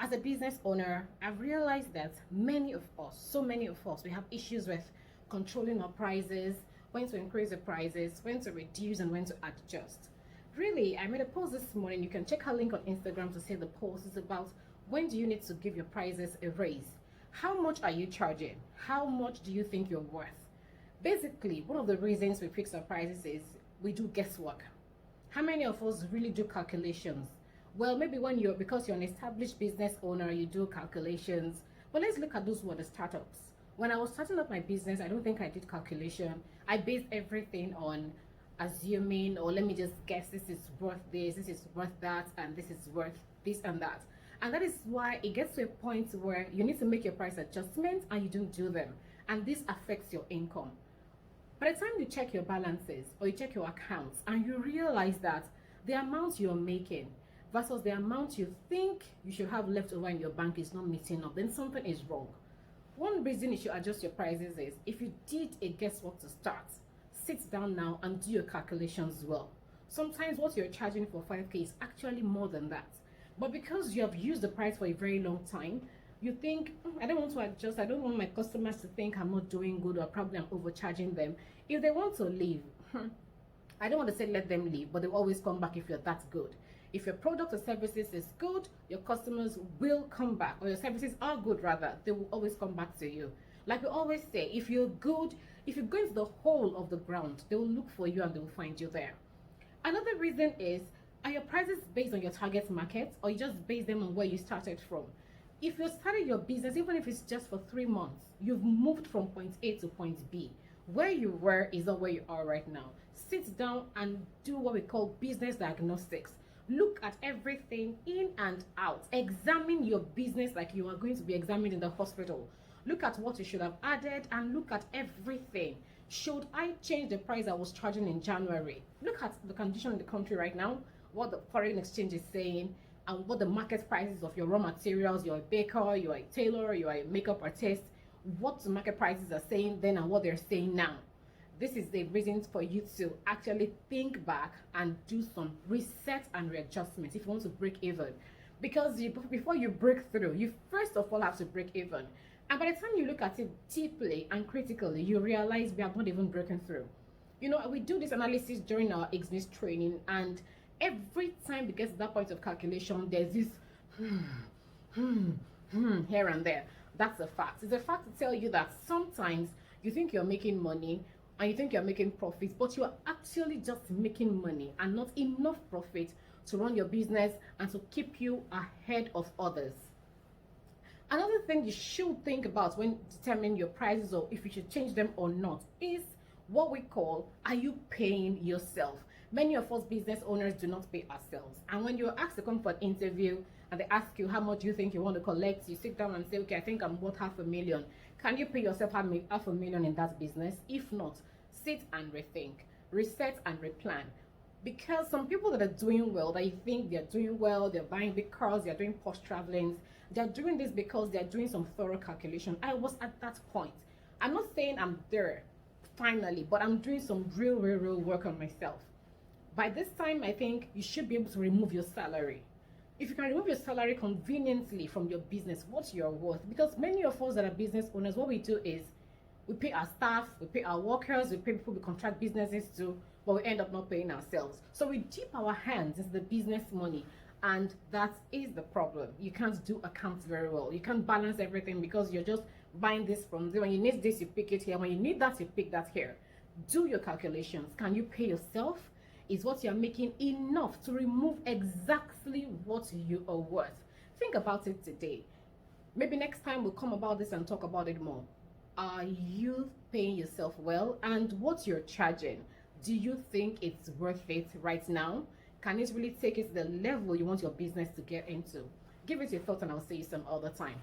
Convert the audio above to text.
As a business owner, I've realized that many of us, so many of us, we have issues with controlling our prices, when to increase the prices, when to reduce, and when to adjust. Really, I made a post this morning. You can check our link on Instagram to see the post. It's about when do you need to give your prices a raise? How much are you charging? How much do you think you're worth? Basically, one of the reasons we fix our prices is we do guesswork. How many of us really do calculations? Well, maybe because you're an established business owner, you do calculations. But let's look at those who are the startups. When I was starting up my business, I don't think I did calculation. I based everything on assuming, or let me just guess, this is worth this is worth that, and this is worth this and that. And that is why it gets to a point where you need to make your price adjustments and you don't do them. And this affects your income. By the time you check your balances or you check your accounts and you realize that the amount you're making versus the amount you think you should have left over in your bank is not meeting up, then something is wrong. One reason you should adjust your prices is if you did a guesswork to start, sit down now and do your calculations well. Sometimes what you're charging for 5K is actually more than that. But because you have used the price for a very long time, you think, I don't want to adjust. I don't want my customers to think I'm not doing good or probably I'm overcharging them. If they want to leave, I don't want to say let them leave, but they'll always come back if you're that good. If your product or services is good, your customers will come back, or your services are good rather, they will always come back to you. Like we always say, if you're good, if you go into the hole of the ground, they will look for you and they will find you there. Another reason is, are your prices based on your target market, or you just base them on where you started from? If you started your business, even if it's just for 3 months, you've moved from point A to point B. Where you were is not where you are right now. Sit down and do what we call business diagnostics. Look at everything in and out. Examine your business like you are going to be examined in the hospital. Look at what you should have added and look at everything. Should I change the price I was charging in January? Look at the condition in the country right now, what the foreign exchange is saying, and what the market prices of your raw materials. You're a baker, you're a tailor, you're a makeup artist. What the market prices are saying then and what they're saying now. This is the reason for you to actually think back and do some reset and readjustment if you want to break even. Because before you break through, you first of all have to break even. And by the time you look at it deeply and critically, you realize we have not even broken through. You know, we do this analysis during our Ignis training, and every time we get to that point of calculation, there's this here and there. That's a fact. It's a fact to tell you that sometimes you think you're making money and you think you're making profits, but you are actually just making money and not enough profit to run your business and to keep you ahead of others. Another thing you should think about when determining your prices or if you should change them or not is what we call, are you paying yourself? Many of us business owners do not pay ourselves. And when you're asked to come for an interview and they ask you how much you think you want to collect, you sit down and say, okay, I think I'm worth $500,000. Can you pay yourself $500,000 in that business? If not, sit and rethink, reset and replan. Because some people that are doing well, that you think they're doing well, they're buying big cars, they're doing post travelings, they're doing this because they're doing some thorough calculation. I was at that point. I'm not saying I'm there finally, but I'm doing some real work on myself. By this time, I think you should be able to remove your salary. If you can remove your salary conveniently from your business, what you're worth. Because many of us that are business owners, what we do is we pay our staff, we pay our workers, we pay people we contract businesses to, but we end up not paying ourselves. So we dip our hands into the business money, and that is the problem. You can't do accounts very well. You can't balance everything because you're just buying this from there. When you need this, you pick it here. When you need that, you pick that here. Do your calculations. Can you pay yourself? Is what you're making enough to remove exactly what you are worth? Think about it today. Maybe next time we'll come about this and talk about it more. Are you paying yourself well? And what you're charging, do you think it's worth it right now? Can it really take it to the level you want your business to get into? Give it your thought and I'll see you some other time.